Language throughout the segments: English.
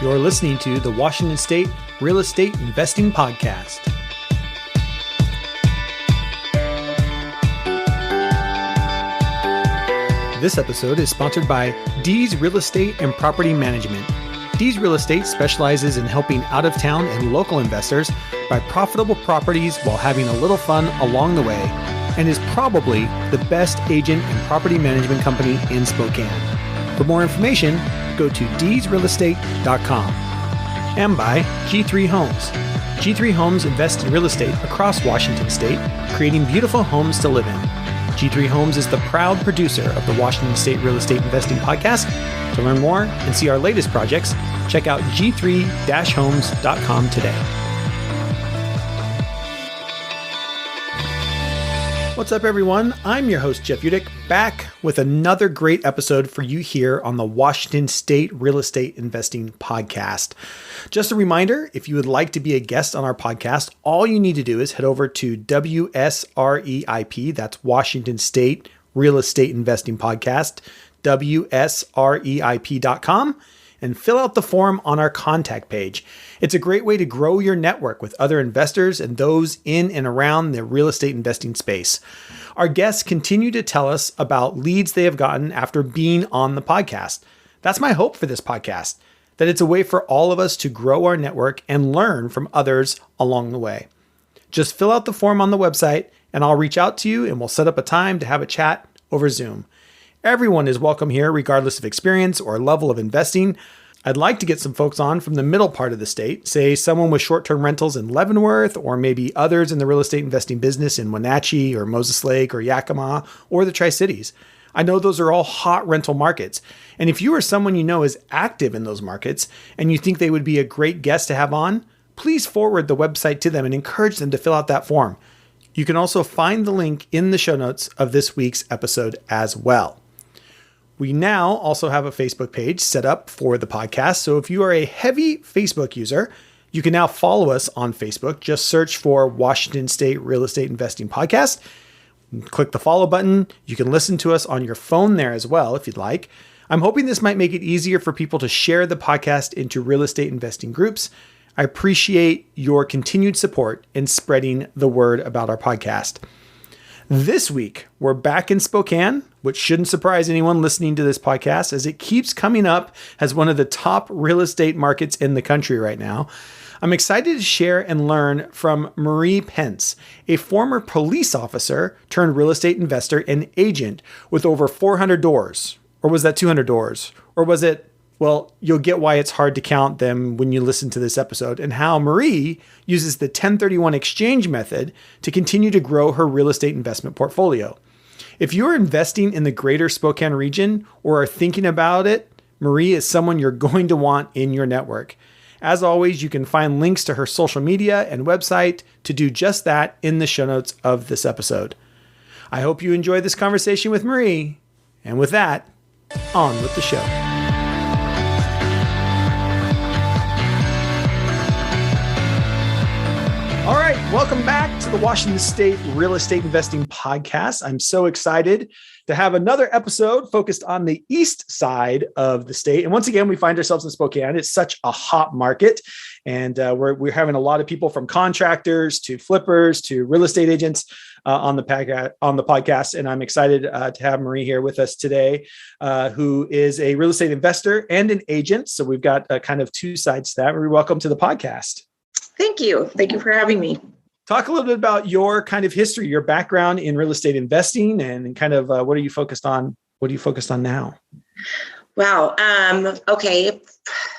You're listening to the Washington State Real Estate Investing Podcast. This episode is sponsored by Deese Real Estate and Property Management. Deese Real Estate specializes in helping out-of-town and local investors buy profitable properties while having a little fun along the way, and is probably the best agent and property management company in Spokane. For more information, go to deeserealestate.com. And by G3 Homes. G3 Homes invest in real estate across Washington State, creating beautiful homes to live in. G3 Homes is the proud producer of the Washington State Real Estate Investing Podcast. To learn more and see our latest projects, check out g3-homes.com today. What's up, everyone? I'm your host, Jeff Udick, back with another great episode for you here on the Washington State Real Estate Investing Podcast. Just a reminder, if you would like to be a guest on our podcast, all you need to do is head over to WSREIP, that's Washington State Real Estate Investing Podcast, WSREIP.com, and fill out the form on our contact page. It's a great way to grow your network with other investors and those in and around the real estate investing space. Our guests continue to tell us about leads they have gotten after being on the podcast. That's my hope for this podcast, that it's a way for all of us to grow our network and learn from others along the way. Just fill out the form on the website and I'll reach out to you and we'll set up a time to have a chat over Zoom. Everyone is welcome here, regardless of experience or level of investing. I'd like to get some folks on from the middle part of the state, say someone with short-term rentals in Leavenworth, or maybe others in the real estate investing business in Wenatchee or Moses Lake or Yakima or the Tri-Cities. I know those are all hot rental markets. And if you or someone you know is active in those markets and you think they would be a great guest to have on, please forward the website to them and encourage them to fill out that form. You can also find the link in the show notes of this week's episode as well. We now also have a Facebook page set up for the podcast. So if you are a heavy Facebook user, you can now follow us on Facebook. Just search for Washington State Real Estate Investing Podcast. Click the follow button. You can listen to us on your phone there as well, if you'd like. I'm hoping this might make it easier for people to share the podcast into real estate investing groups. I appreciate your continued support in spreading the word about our podcast. This week, we're back in Spokane, which shouldn't surprise anyone listening to this podcast, as it keeps coming up as one of the top real estate markets in the country right now. I'm excited to share and learn from Marie Pence, a former police officer turned real estate investor and agent with over 400 doors. Or was that 200 doors? Or was it, well, you'll get why it's hard to count them when you listen to this episode, and how Marie uses the 1031 exchange method to continue to grow her real estate investment portfolio. If you're investing in the greater Spokane region or are thinking about it, Marie is someone you're going to want in your network. As always, you can find links to her social media and website to do just that in the show notes of this episode. I hope you enjoy this conversation with Marie. And with that, on with the show. All right, welcome back to the Washington State Real Estate Investing Podcast. I'm so excited to have another episode focused on the east side of the state. And once again, we find ourselves in Spokane. It's such a hot market. And we're having a lot of people from contractors to flippers to real estate agents on the podcast. And I'm excited to have Marie here with us today, who is a real estate investor and an agent. So we've got kind of two sides to that. Marie, welcome to the podcast. Thank you. Thank you for having me. Talk a little bit about your kind of history, your background in real estate investing, and kind of what are you focused on? What are you focused on now? Wow. Okay.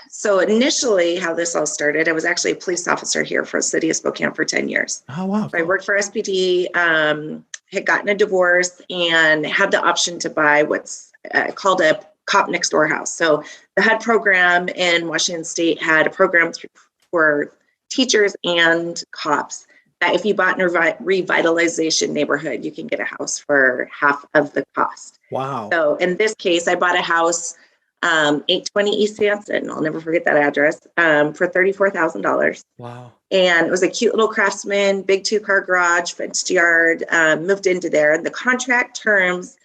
So initially how this all started, I was actually a police officer here for the city of Spokane for 10 years. Oh, wow. So I worked for SPD, had gotten a divorce and had the option to buy what's called a cop next door house. So the HUD program in Washington State had a program for teachers and cops that if you bought in a revitalization neighborhood, you can get a house for half of the cost. Wow. So in this case, I bought a house, 820 East Hanson. I'll never forget that address, for $34,000. Wow. And it was a cute little Craftsman, big 2-car garage, fenced yard, moved into there. And the contract terms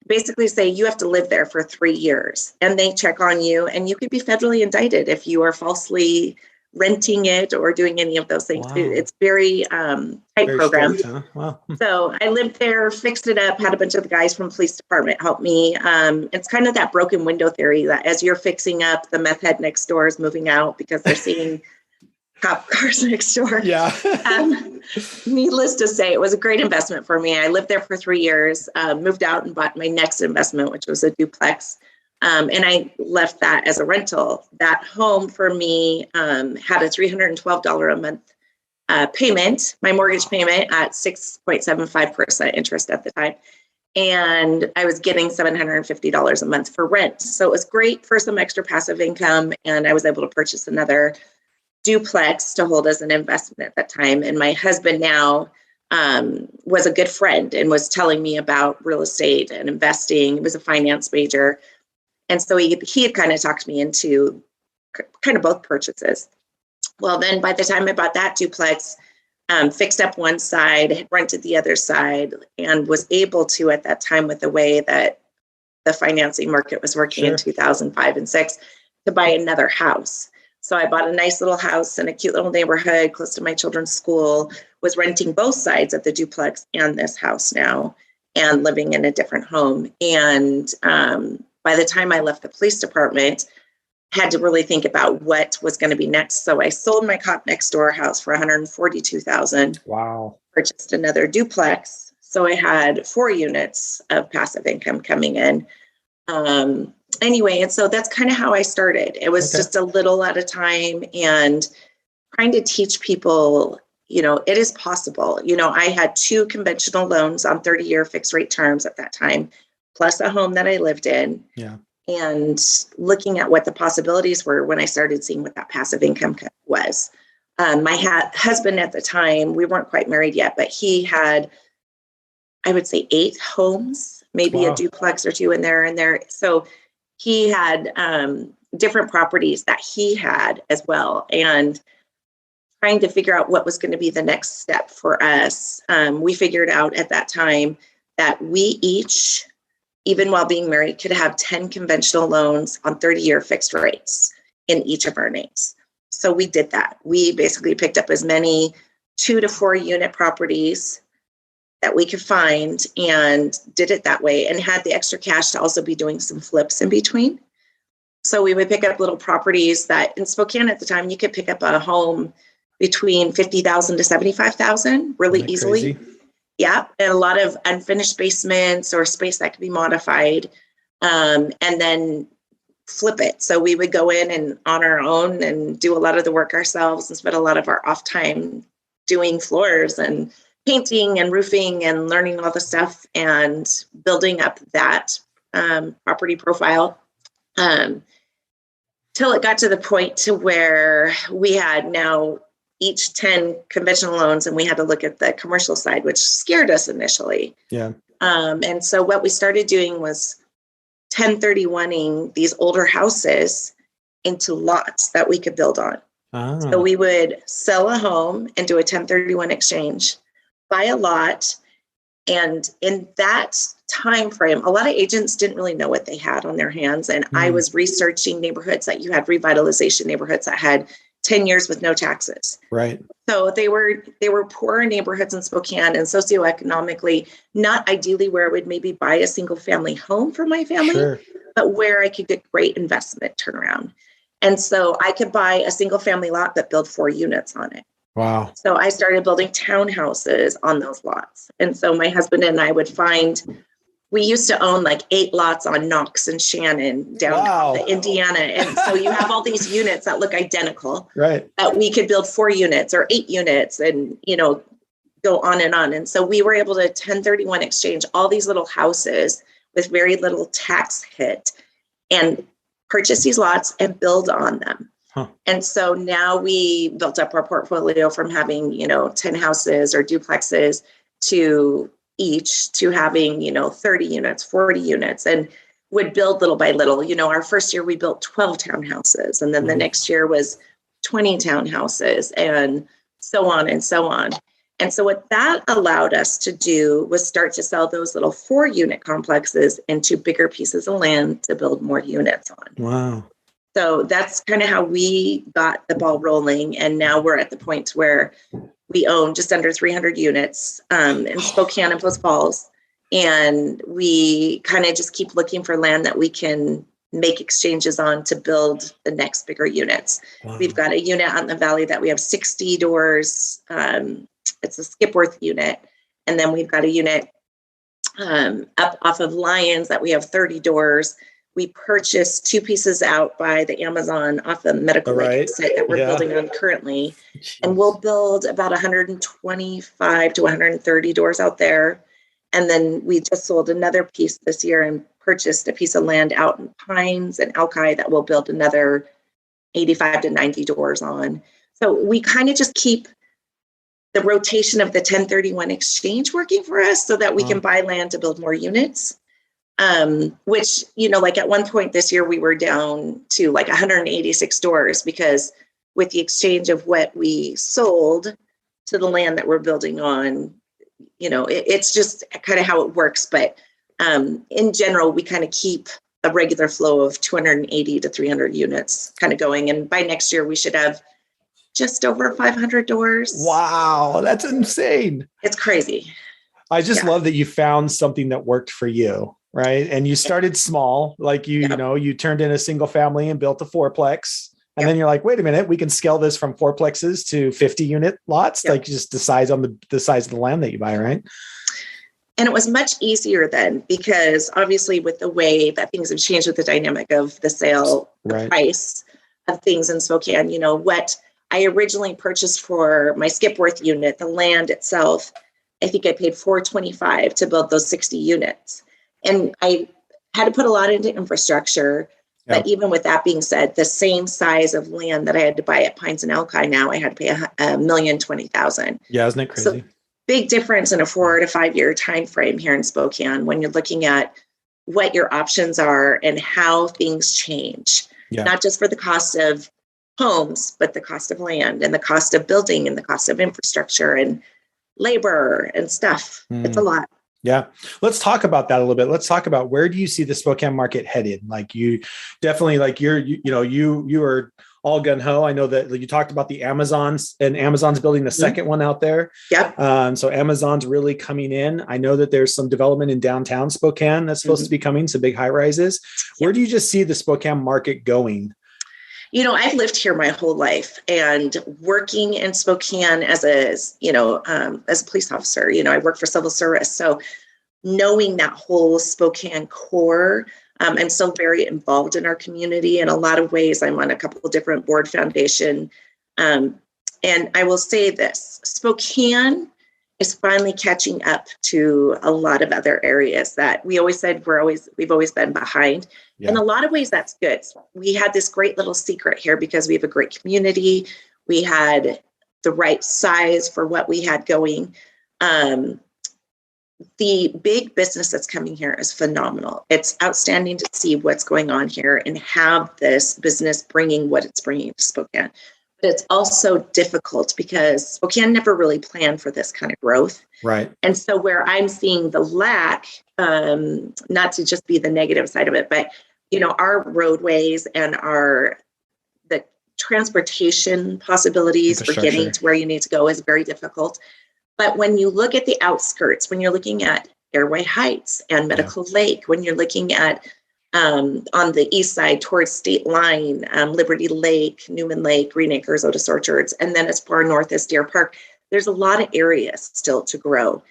basically say you have to live there for 3 years, and they check on you, and you could be federally indicted if you are falsely renting it or doing any of those things. Wow. It's very tight Very program. strict, huh? Wow. So I lived there, fixed it up, had a bunch of the guys from the police department help me. It's kind of that broken window theory that as you're fixing up, the meth head next door is moving out because they're seeing cop cars next door. Yeah. Needless to say, it was a great investment for me. I lived there for 3 years, moved out and bought my next investment, which was a duplex. And I left that as a rental. That home for me had a $312 a month payment, my mortgage payment at 6.75% interest at the time. And I was getting $750 a month for rent. So it was great for some extra passive income. And I was able to purchase another duplex to hold as an investment at that time. And my husband now was a good friend and was telling me about real estate and investing. He was a finance major. And so he had kind of talked me into kind of both purchases. Well, then by the time I bought that duplex, fixed up one side, rented the other side, and was able to, at that time, with the way that the financing market was working in 2005 and 6, to buy another house. So I bought a nice little house in a cute little neighborhood close to my children's school, was renting both sides of the duplex and this house now, and living in a different home. And by the time I left the police department, had to really think about what was going to be next. So I sold my cop next door house for $142,000. Wow. Purchased another duplex. So I had 4 units of passive income coming in. Anyway, and so that's kind of how I started. It was just a little at a time, and trying to teach people, it is possible. I had 2 conventional loans on 30-year fixed rate terms at that time, plus a home that I lived in. Yeah. And looking at what the possibilities were when I started seeing what that passive income was. My husband at the time, we weren't quite married yet, but he had, I would say, 8 homes, maybe a duplex or 2 in there. So he had different properties that he had as well. And trying to figure out what was going to be the next step for us, we figured out at that time that we each, even while being married, could have 10 conventional loans on 30-year fixed rates in each of our names. So we did that. We basically picked up as many 2 to 4 unit properties that we could find and did it that way, and had the extra cash to also be doing some flips in between. So we would pick up little properties that in Spokane at the time, you could pick up a home between $50,000 to $75,000 really easily. Crazy? Yeah, and a lot of unfinished basements or space that could be modified, and then flip it. So we would go in and on our own and do a lot of the work ourselves and spend a lot of our off time doing floors and painting and roofing and learning all the stuff and building up that property profile till it got to the point to where we had now each 10 conventional loans, and we had to look at the commercial side, which scared us initially. Yeah. And so what we started doing was 1031ing these older houses into lots that we could build on. So we would sell a home and do a 1031 exchange, buy a lot. And in that time frame, a lot of agents didn't really know what they had on their hands. And I was researching neighborhoods that you had revitalization neighborhoods that had 10 years with no taxes. Right. So they were poorer neighborhoods in Spokane and socioeconomically not ideally where I would maybe buy a single family home for my family, but where I could get great investment turnaround. And so I could buy a single family lot but build 4 units on it. Wow. So I started building townhouses on those lots. And so my husband and I would we used to own like 8 lots on Knox and Shannon down to Indiana. And so you have all these units that look identical. Right. That we could build 4 units or 8 units and, go on and on. And so we were able to 1031 exchange all these little houses with very little tax hit and purchase these lots and build on them. Huh. And so now we built up our portfolio from having, 10 houses or duplexes to having, 30 units, 40 units, and would build little by little. Our first year we built 12 townhouses, and then the next year was 20 townhouses, and so on and so on. And so what that allowed us to do was start to sell those little 4-unit complexes into bigger pieces of land to build more units on. Wow. So that's kind of how we got the ball rolling. And now we're at the point where we own just under 300 units in Spokane and Post Falls. And we kind of just keep looking for land that we can make exchanges on to build the next bigger units. Wow. We've got a unit out in the valley that we have 60 doors. It's a Skipworth unit. And then we've got a unit up off of Lyons that we have 30 doors. We purchased 2 pieces out by the Amazon off the Medical Lake exit that we're building on currently. Jeez. And we'll build about 125 to 130 doors out there. And then we just sold another piece this year and purchased a piece of land out in Pines and Alki that we'll build another 85 to 90 doors on. So we kind of just keep the rotation of the 1031 exchange working for us so that we can buy land to build more units. Which, like at one point this year, we were down to like 186 doors because with the exchange of what we sold to the land that we're building on, it's just kind of how it works. But in general, we kind of keep a regular flow of 280 to 300 units kind of going. And by next year, we should have just over 500 doors. Wow, that's insane. It's crazy. I just love that you found something that worked for you. Right. And you started small, like you turned in a single family and built a 4-plex. And then you're like, wait a minute, we can scale this from 4-plexes to 50 unit lots, like just the size of the land that you buy. Right. And it was much easier then because obviously with the way that things have changed with the dynamic of the sale, the price of things in Spokane, what I originally purchased for my Skipworth unit, the land itself, I think I paid $425 to build those 60 units. And I had to put a lot into infrastructure. But even with that being said, the same size of land that I had to buy at Pines and Alki now, I had to pay $1,020,000. Yeah, isn't it crazy? So big difference in a 4 to 5 year time frame here in Spokane when you're looking at what your options are and how things change. Not just for the cost of homes, but the cost of land and the cost of building and the cost of infrastructure and labor and stuff. It's a lot. Yeah. Let's talk about that a little bit. Let's talk about where do you see the Spokane market headed? Like you definitely you are all gung ho. I know that you talked about the Amazons and Amazon's building the second one out there. Yep. So Amazon's really coming in. I know that there's some development in downtown Spokane that's supposed to be coming, some big high rises. Where do you just see the Spokane market going? I've lived here my whole life and working in Spokane as a police officer, I work for civil service. So knowing that whole Spokane core, I'm still very involved in our community in a lot of ways. I'm on a couple of different board foundation. And I will say this, Spokane is finally catching up to a lot of other areas that we always said we've always been behind. In a lot of ways, that's good. We had this great little secret here because we have a great community. We had the right size for what we had going. The big business that's coming here is phenomenal. It's outstanding to see what's going on here and have this business bringing what it's bringing to Spokane. But it's also difficult because Spokane never really planned for this kind of growth. Right. And so where I'm seeing the lack, not to just be the negative side of it, but our roadways and the transportation possibilities for getting to where you need to go is very difficult. But when you look at the outskirts, when you're looking at Airway Heights and Medical Lake, when you're looking at on the east side towards State Line, Liberty Lake, Newman Lake, Green Acres, Otis Orchards, and then as far north as Deer Park, there's a lot of areas still to grow.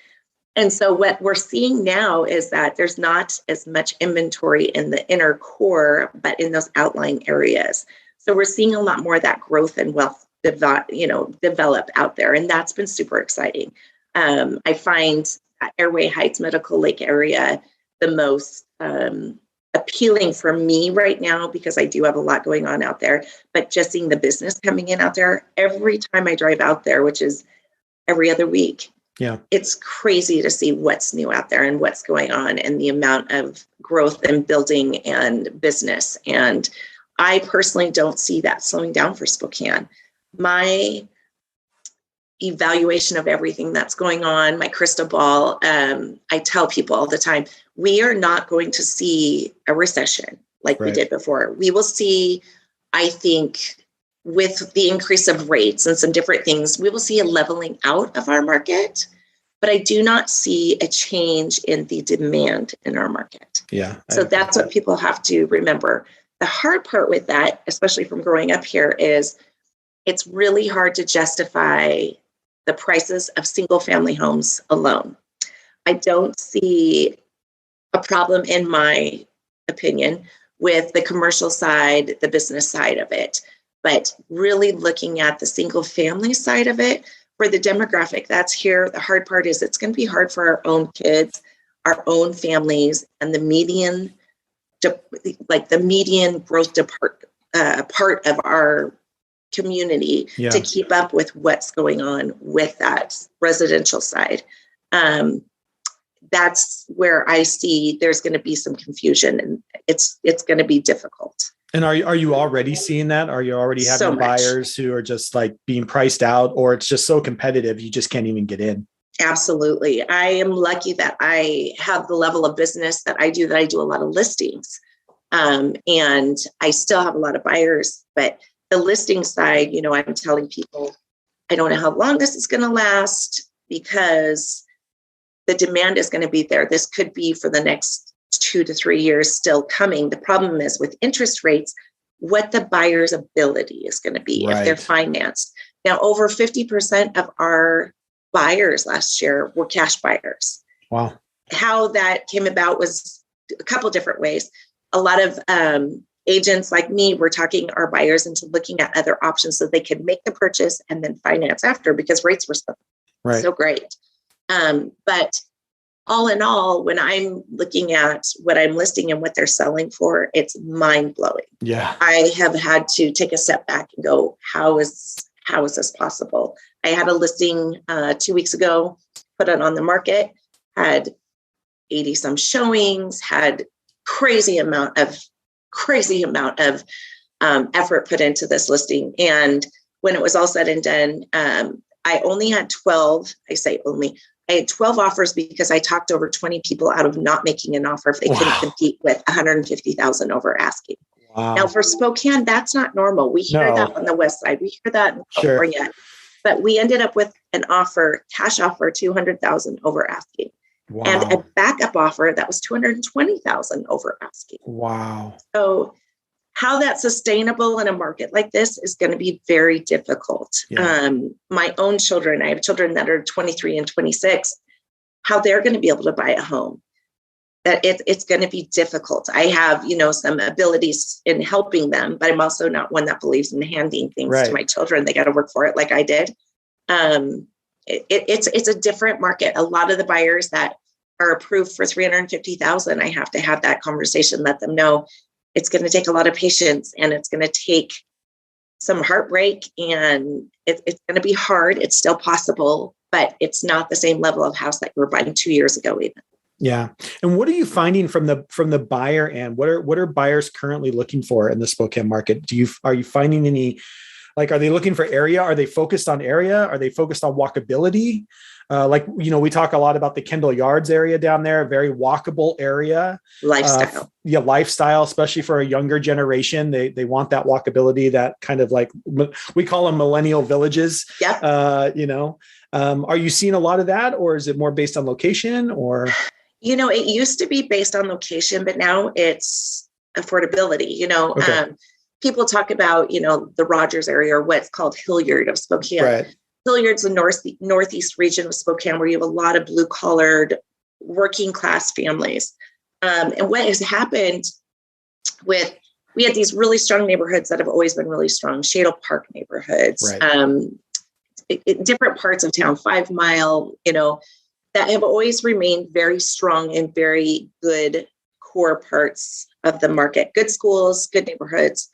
And so what we're seeing now is that there's not as much inventory in the inner core, but in those outlying areas. So we're seeing a lot more of that growth and wealth develop out there. And that's been super exciting. I find Airway Heights, Medical Lake area the most appealing for me right now because I do have a lot going on out there. But just seeing the business coming in out there, every time I drive out there, which is every other week, it's crazy to see what's new out there and what's going on and the amount of growth and building and business. And I personally don't see that slowing down for Spokane. My evaluation of everything that's going on, my crystal ball, I tell people all the time, we are not going to see a recession like we did before. We will see, I think, with the increase of rates and some different things, we will see a leveling out of our market, but I do not see a change in the demand in our market. Yeah. So that's what people have to remember. The hard part with that, especially from growing up here, is it's really hard to justify the prices of single family homes alone. I don't see a problem, in my opinion, with the commercial side, the business side of it, but really looking at the single family side of it for the demographic that's here. The hard part is it's going to be hard for our own kids, our own families, and the median growth part of our community to keep up with what's going on with that residential side. That's where I see there's going to be some confusion, and it's going to be difficult. And are you already seeing that? Are you already having buyers who are just like being priced out, or it's just so competitive you just can't even get in? Absolutely. I am lucky that I have the level of business that I do a lot of listings. And I still have a lot of buyers, but the listing side, I'm telling people, I don't know how long this is going to last, because the demand is going to be there. This could be for the next 2 to 3 years still coming. The problem is with interest rates, what the buyer's ability is going to be if they're financed. Now, over 50% of our buyers last year were cash buyers. Wow. How that came about was a couple different ways. A lot of agents like me were talking our buyers into looking at other options so they could make the purchase and then finance after, because rates were so great. But all in all, when I'm looking at what I'm listing and what they're selling for, it's mind blowing. Yeah. I have had to take a step back and go, how is this possible? I had a listing 2 weeks ago, put it on the market, had 80 some showings, had crazy amount of effort put into this listing. And when it was all said and done, I only had 12. I had 12 offers because I talked over 20 people out of not making an offer if they couldn't compete with 150,000 over asking. Wow. Now for Spokane, that's not normal. We hear that on the west side. We hear that in California. But we ended up with an offer, cash offer, 200,000 over asking. Wow. And a backup offer that was 220,000 over asking. Wow. So how that's sustainable in a market like this is going to be very difficult. Yeah. My own children, I have children that are 23 and 26, how they're going to be able to buy a home. That it's going to be difficult. I have, some abilities in helping them, but I'm also not one that believes in handing things to my children. They got to work for it like I did. It's a different market. A lot of the buyers that are approved for 350,000, I have to have that conversation, let them know it's going to take a lot of patience, and it's going to take some heartbreak, and it's going to be hard. It's still possible, but it's not the same level of house that you were buying 2 years ago even. Yeah. And what are you finding from the buyer end? What are buyers currently looking for in the Spokane market? Are you finding any, are they looking for area? Are they focused on area? Are they focused on walkability? We talk a lot about the Kendall Yards area down there, a very walkable area. Lifestyle. Lifestyle, especially for a younger generation. They want that walkability, that kind of we call them millennial villages. Yep. Are you seeing a lot of that, or is it more based on location, or? It used to be based on location, but now it's affordability. Okay. People talk about, the Rogers area, or what's called Hilliard of Spokane. Right. Hilliard's the northeast region of Spokane, where you have a lot of blue-collared working class families. And what has happened we had these really strong neighborhoods that have always been really strong, Shadle Park neighborhoods, different parts of town, 5 Mile, that have always remained very strong and very good core parts of the market, good schools, good neighborhoods,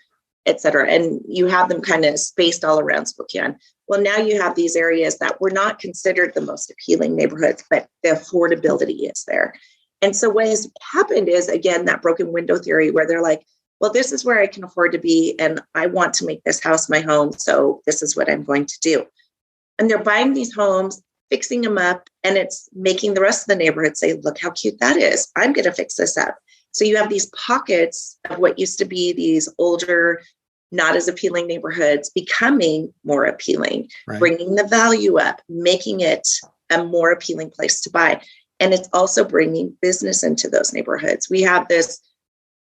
et cetera. And you have them kind of spaced all around Spokane. Well, now you have these areas that were not considered the most appealing neighborhoods, but the affordability is there. And so what has happened is, again, that broken window theory, where they're like, well, this is where I can afford to be, and I want to make this house my home, so this is what I'm going to do. And they're buying these homes, fixing them up, and it's making the rest of the neighborhood say, look how cute that is. I'm going to fix this up. So you have these pockets of what used to be these older, not as appealing neighborhoods becoming more appealing, Right. bringing the value up, making it a more appealing place to buy. And it's also bringing business into those neighborhoods. We have this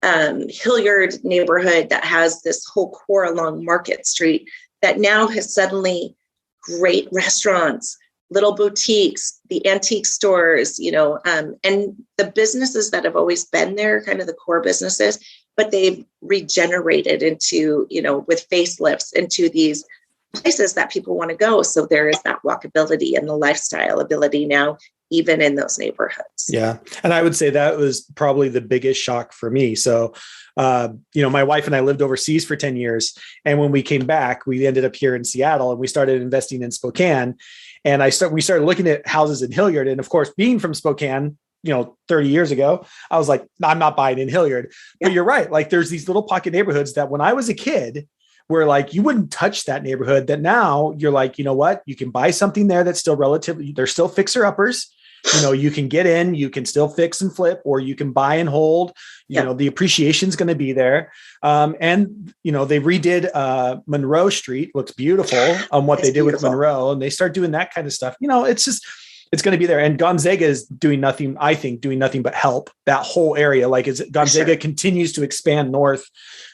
Hilliard neighborhood that has this whole core along Market Street that now has suddenly great restaurants, little boutiques, the antique stores, and the businesses that have always been there, kind of the core businesses, but they've regenerated into, with facelifts into these places that people want to go. So there is that walkability and the lifestyle ability now, even in those neighborhoods. Yeah. And I would say that was probably the biggest shock for me. So, my wife and I lived overseas for 10 years. And when we came back, we ended up here in Seattle and we started investing in Spokane. And we started looking at houses in Hilliard. And of course, being from Spokane, 30 years ago, I was like, I'm not buying in Hilliard. Yeah. But you're right. Like there's these little pocket neighborhoods that when I was a kid, where like you wouldn't touch that neighborhood, that now you're like, you know what, you can buy something there that's still relatively, they're still fixer uppers. You can get in, you can still fix and flip, or you can buy and hold, the appreciation is going to be there. And they redid Monroe Street, looks beautiful on what they did with Monroe, and they start doing that kind of stuff. It's going to be there. And Gonzaga is doing nothing but help that whole area. Like Gonzaga continues to expand north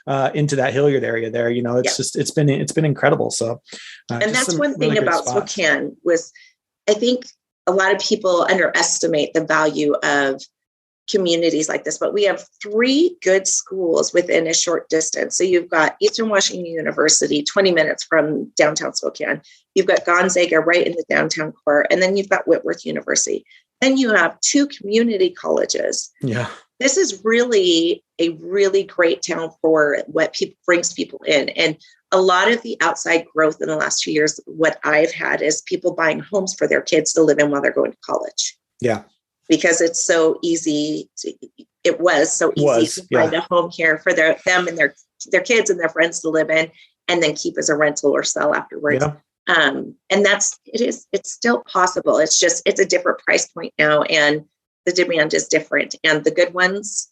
into that Hilliard area there. It's been incredible. So, and that's one thing about Spokane was, I think a lot of people underestimate the value of communities like this, but we have 3 good schools within a short distance. So you've got Eastern Washington University, 20 minutes from downtown Spokane. You've got Gonzaga right in the downtown core, and then you've got Whitworth University. Then you have 2 community colleges. Yeah. This is really a really great town for what brings people in. And a lot of the outside growth in the last few years, what I've had is people buying homes for their kids to live in while they're going to college. Yeah. Because it's so easy. It was so easy to find a home here for them and their kids and their friends to live in, and then keep as a rental or sell afterwards. Yeah. And it's still possible. It's a different price point now, and the demand is different. And the good ones,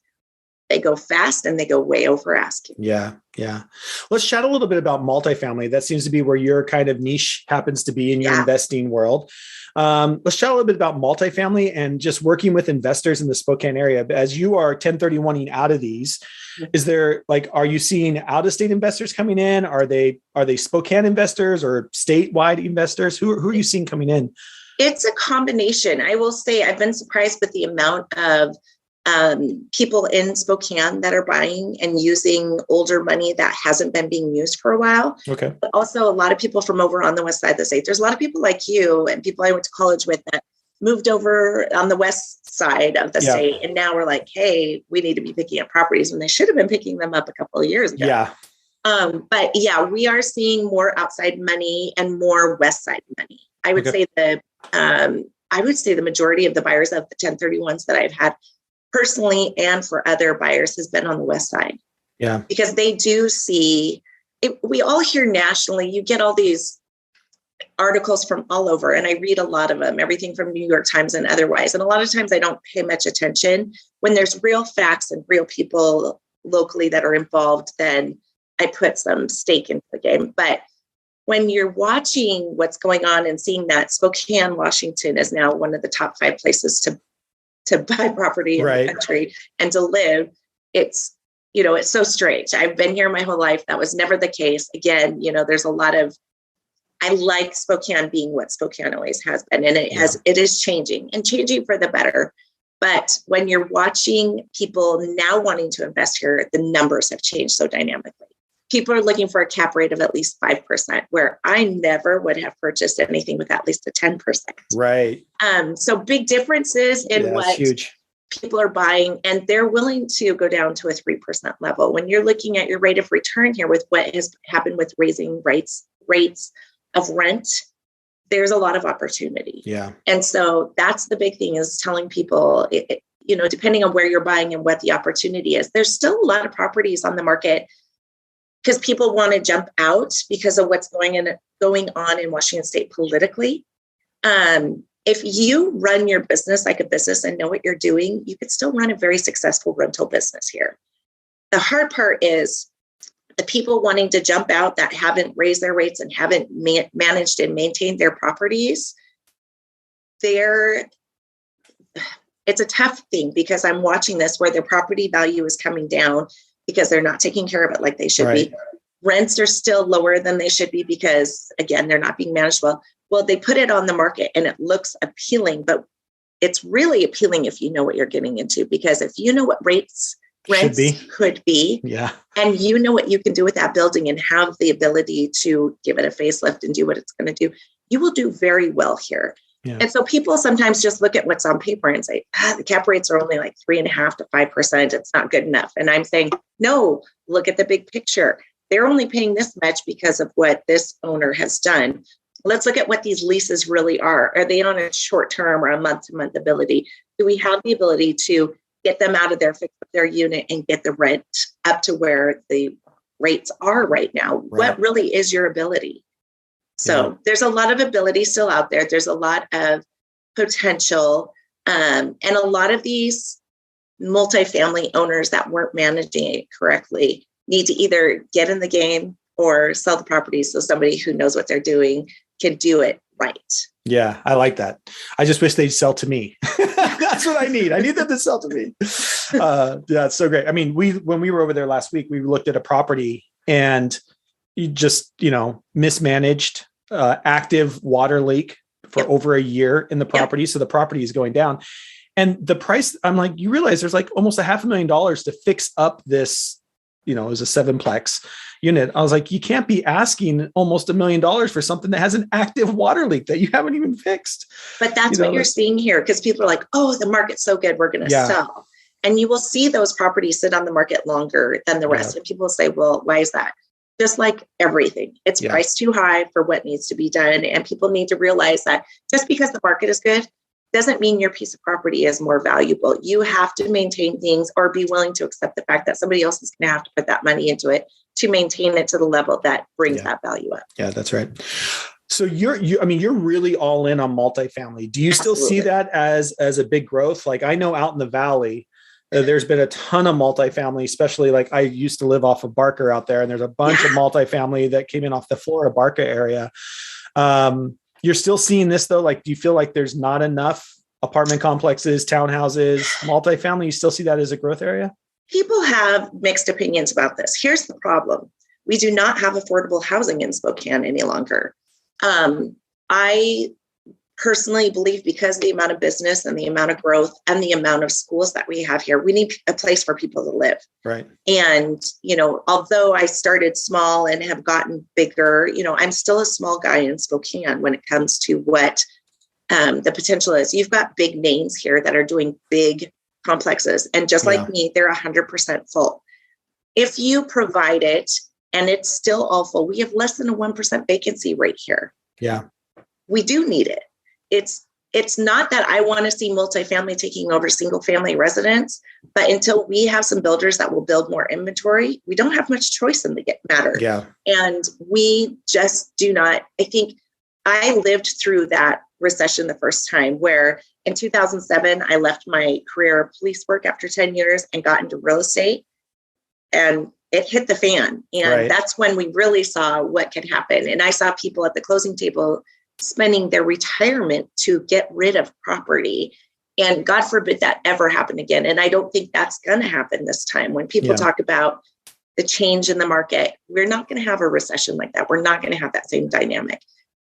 they go fast and they go way over asking. Yeah. Yeah. Let's chat a little bit about multifamily. That seems to be where your kind of niche happens to be in your investing world. Let's chat a little bit about multifamily and just working with investors in the Spokane area. As you are 1031ing out of these, is there are you seeing out-of-state investors coming in? Are they Spokane investors or statewide investors? Who are you seeing coming in? It's a combination. I will say I've been surprised with the amount of people in Spokane that are buying and using older money that hasn't been being used for a while. Okay. But also a lot of people from over on the west side of the state. There's a lot of people like you and people I went to college with that moved over on the west side of the state. And now we're like, hey, we need to be picking up properties when they should have been picking them up a couple of years ago. Yeah. But we are seeing more outside money and more west side money. I would say the majority of the buyers of the 1031s that I've had personally and for other buyers has been on the west side. Yeah. Because they do see it. We all hear nationally, you get all these articles from all over, and I read a lot of them, everything from New York Times and otherwise. And a lot of times I don't pay much attention. When there's real facts and real people locally that are involved, then I put some stake into the game. But when you're watching what's going on and seeing that Spokane, Washington is now one of the top 5 places to buy property in the country and to live, it's so strange. I've been here my whole life. That was never the case. Again, there's a lot of, I like Spokane being what Spokane always has been. And it is changing and changing for the better. But when you're watching people now wanting to invest here, the numbers have changed so dynamically. People are looking for a cap rate of at least 5%, where I never would have purchased anything with at least a 10%. Right. So big differences in what huge. People are buying, and they're willing to go down to a 3% level. When you're looking at your rate of return here with what has happened with raising rates of rent, there's a lot of opportunity. Yeah. And so that's the big thing, is telling people, depending on where you're buying and what the opportunity is, there's still a lot of properties on the market because people want to jump out because of what's going going on in Washington State politically. If you run your business like a business and know what you're doing, you could still run a very successful rental business here. The hard part is the people wanting to jump out that haven't raised their rates and haven't managed and maintained their properties. It's a tough thing because I'm watching this where their property value is coming down because they're not taking care of it like they should be. Rents are still lower than they should be because, again, they're not being managed well. Well, they put it on the market and it looks appealing, but it's really appealing if you know what you're getting into, because if you know what rents could be, and you know what you can do with that building and have the ability to give it a facelift and do what it's going to do, you will do very well here. Yeah. And so people sometimes just look at what's on paper and say, the cap rates are only like 3.5% to 5%. It's not good enough. And I'm saying, no, look at the big picture. They're only paying this much because of what this owner has done. Let's look at what these leases really are. Are they on a short-term or a month-to-month ability? Do we have the ability to get them out of their unit and get the rent up to where the rates are right now? Right. What really is your ability? So there's a lot of ability still out there. There's a lot of potential. And a lot of these multifamily owners that weren't managing it correctly need to either get in the game or sell the property so somebody who knows what they're doing can do it right. Yeah, I like that. I just wish they'd sell to me. That's what I need. I need them to sell to me. Yeah, it's so great. I mean, when we were over there last week, we looked at a property and you just, mismanaged, active water leak for over a year in the property. So the property is going down. And the price, I'm like, you realize there's like almost $500,000 to fix up this, it was a 7-plex unit. I was like, you can't be asking almost $1 million for something that has an active water leak that you haven't even fixed. But that's what you're seeing here, because people are like, oh, the market's so good, we're going to sell. And you will see those properties sit on the market longer than the rest. And people say, well, why is that? Just like everything, it's priced too high for what needs to be done. And people need to realize that just because the market is good doesn't mean your piece of property is more valuable. You have to maintain things or be willing to accept the fact that somebody else is going to have to put that money into it to maintain it to the level that brings that value up. Yeah, that's right. So you're really all in on multifamily. Do you still see that as a big growth? Like I know out in the Valley, there's been a ton of multifamily, especially like I used to live off of Barker out there, and there's a bunch of multifamily that came in off the Florida Barker area. You're still seeing this though? Like, do you feel like there's not enough apartment complexes, townhouses, multifamily? You still see that as a growth area? People have mixed opinions about this. Here's the problem. We do not have affordable housing in Spokane any longer. I personally believe because of the amount of business and the amount of growth and the amount of schools that we have here, we need a place for people to live. Right. And, although I started small and have gotten bigger, I'm still a small guy in Spokane when it comes to what the potential is. You've got big names here that are doing big complexes. And just like me, they're 100% full. If you provide it and it's still all full, we have less than a 1% vacancy rate here. Yeah. We do need it. It's not that I want to see multifamily taking over single family residence, but until we have some builders that will build more inventory, we don't have much choice in the matter. Yeah. And we just do not. I think I lived through that recession the first time where in 2007, I left my career of police work after 10 years and got into real estate, and it hit the fan. And that's when we really saw what could happen. And I saw people at the closing table spending their retirement to get rid of property. And God forbid that ever happen again. And I don't think that's going to happen this time. When people talk about the change in the market, we're not going to have a recession like that. We're not going to have that same dynamic.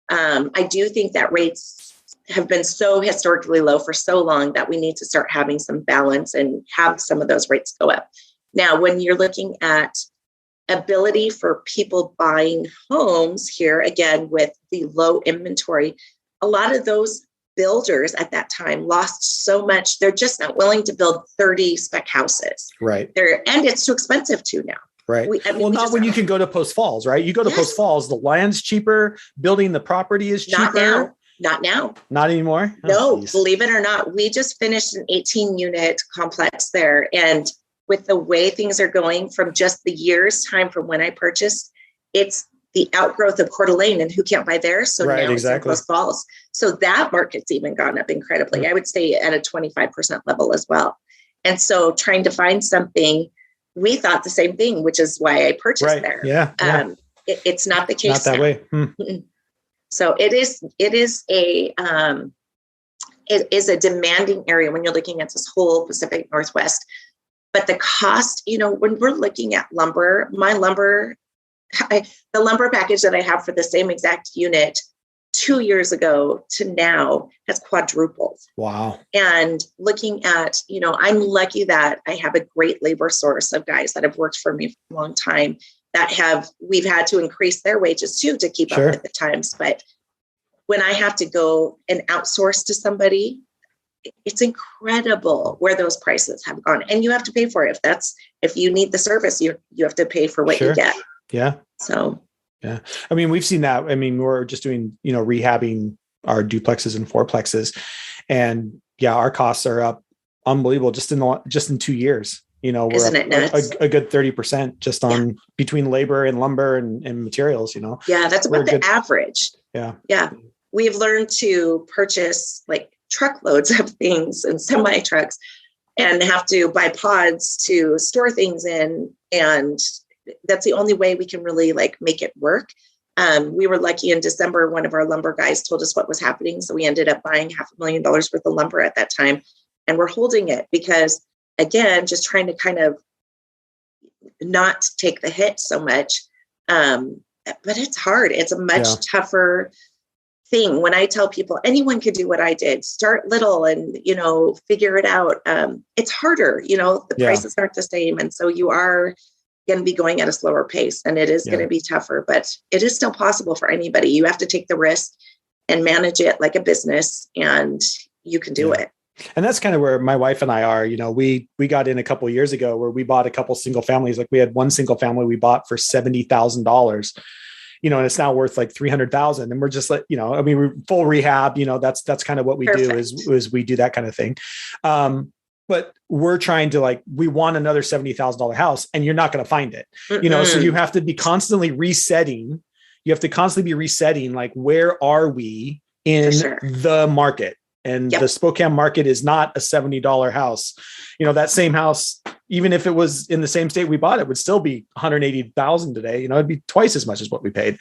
I do think that rates have been so historically low for so long that we need to start having some balance and have some of those rates go up. Now, when you're looking at ability for people buying homes here, again, with the low inventory, a lot of those builders at that time lost so much. They're just not willing to build 30 spec houses. Right. And it's too expensive too now. Right. Not when you can go to Post Falls, right? You go to Post Falls, the land's cheaper, building the property is cheaper. Not now. Not anymore? No, believe it or not. We just finished an 18-unit complex there. And with the way things are going from just the year's time from when I purchased, it's the outgrowth of Coeur d'Alene, and who can't buy there. So Right, now exactly. it's in Post Falls. So that market's even gone up incredibly. I would say at a 25% level as well. And so trying to find something, we thought the same thing, which is why I purchased there. Yeah. It's not the case. Not that now. way. So it is a demanding area when you're looking at this whole Pacific Northwest. But the cost, when we're looking at lumber, the lumber package that I have for the same exact unit 2 years ago to now has quadrupled. Wow. And looking at, I'm lucky that I have a great labor source of guys that have worked for me for a long time we've had to increase their wages too, to keep up with the times. But when I have to go and outsource to somebody, it's incredible where those prices have gone, and you have to pay for it. If you need the service, you have to pay for what you get. Yeah. So, yeah. I mean, we've seen that. I mean, we're just doing, rehabbing our duplexes and fourplexes, and our costs are up unbelievable just in 2 years. We're isn't up it nuts? a good 30% just on between labor and lumber and materials, Yeah, that's about the average. Yeah. Yeah. We've learned to purchase like truckloads of things and semi trucks and have to buy pods to store things in. And that's the only way we can really make it work. We were lucky in December, one of our lumber guys told us what was happening. So we ended up buying $500,000 worth of lumber at that time. And we're holding it because, again, just trying to kind of not take the hit so much. But it's hard. It's a much tougher thing. When I tell people anyone could do what I did, start little and, figure it out. It's harder, the prices aren't the same. And so you are going to be going at a slower pace, and it is going to be tougher, but it is still possible for anybody. You have to take the risk and manage it like a business, and you can do it. And that's kind of where my wife and I are. We got in a couple of years ago where we bought a couple single families. Like we had one single family we bought for $70,000, and it's now worth like $300,000. And we're just we're full rehab. That's kind of what we do is we do that kind of thing. But we're trying to we want another $70,000 house, and you're not going to find it. So you have to be constantly resetting. You have to constantly be resetting. Where are we in the market? And the Spokane market is not a $70 house. That same house, even if it was in the same state we bought it, would still be $180,000 today. It'd be twice as much as what we paid.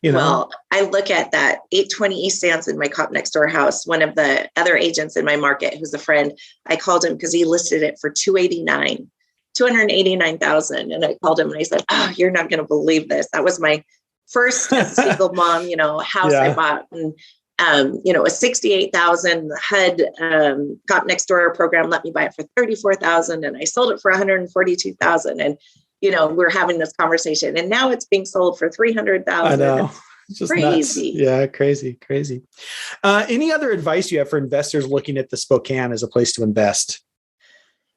Well, I look at that 820 East Sands in my cop next door house. One of the other agents in my market, who's a friend, I called him because he listed it for $289,000. And I called him and I said, "Oh, you're not going to believe this. That was my first single mom, house I bought." And a 68,000 HUD cop next door program let me buy it for 34,000, and I sold it for 142,000. And we're having this conversation, and now it's being sold for 300,000. I know, it's just crazy. Nuts. Yeah, crazy. Any other advice you have for investors looking at the Spokane as a place to invest?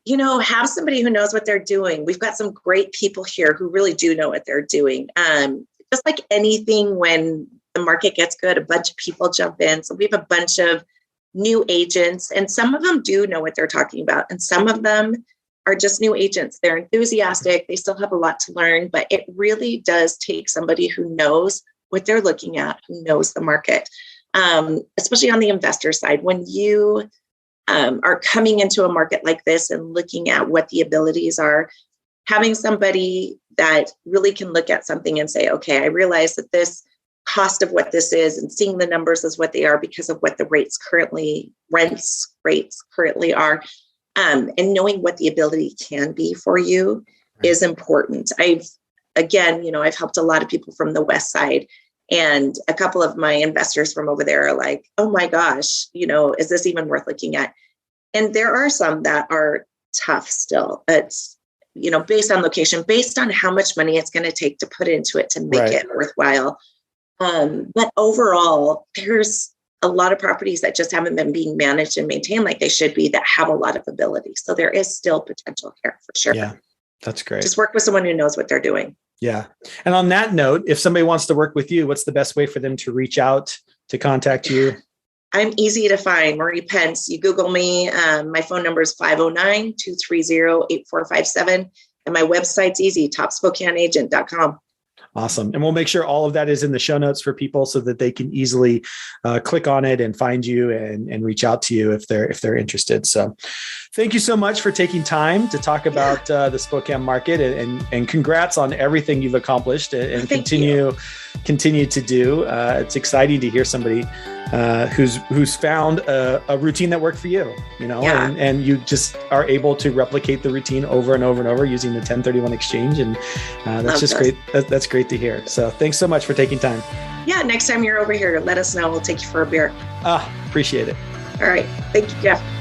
Have somebody who knows what they're doing. We've got some great people here who really do know what they're doing. Just like anything, when the market gets good, a bunch of people jump in. So we have a bunch of new agents, and some of them do know what they're talking about. And some of them are just new agents. They're enthusiastic. They still have a lot to learn, but it really does take somebody who knows what they're looking at, who knows the market, especially on the investor side. When you are coming into a market like this and looking at what the abilities are, having somebody that really can look at something and say, okay, I realize that this cost of what this is, and seeing the numbers as what they are because of what the rents rates currently are, and knowing what the ability can be for you is important. I've helped a lot of people from the West Side, and a couple of my investors from over there are like, "Oh my gosh, is this even worth looking at?" And there are some that are tough still. It's, based on location, based on how much money it's going to take to put into it to make it worthwhile. But overall, there's a lot of properties that just haven't been being managed and maintained like they should be, that have a lot of ability. So there is still potential here for sure. Yeah, that's great. Just work with someone who knows what they're doing. Yeah. And on that note, if somebody wants to work with you, what's the best way for them to reach out, to contact you? I'm easy to find, Marie Pence. You Google me. My phone number is 509-230-8457. And my website's easy, topspokaneagent.com. Awesome. And we'll make sure all of that is in the show notes for people so that they can easily click on it and find you and reach out to you if they're interested. So thank you so much for taking time to talk about the Spokane market, and congrats on everything you've accomplished and continue to do. It's exciting to hear somebody who's found a routine that worked for you, and you just are able to replicate the routine over and over and over using the 1031 exchange. And that's just great. That's great to hear. So thanks so much for taking time. Yeah. Next time you're over here, let us know. We'll take you for a beer. Appreciate it. All right. Thank you, Jeff.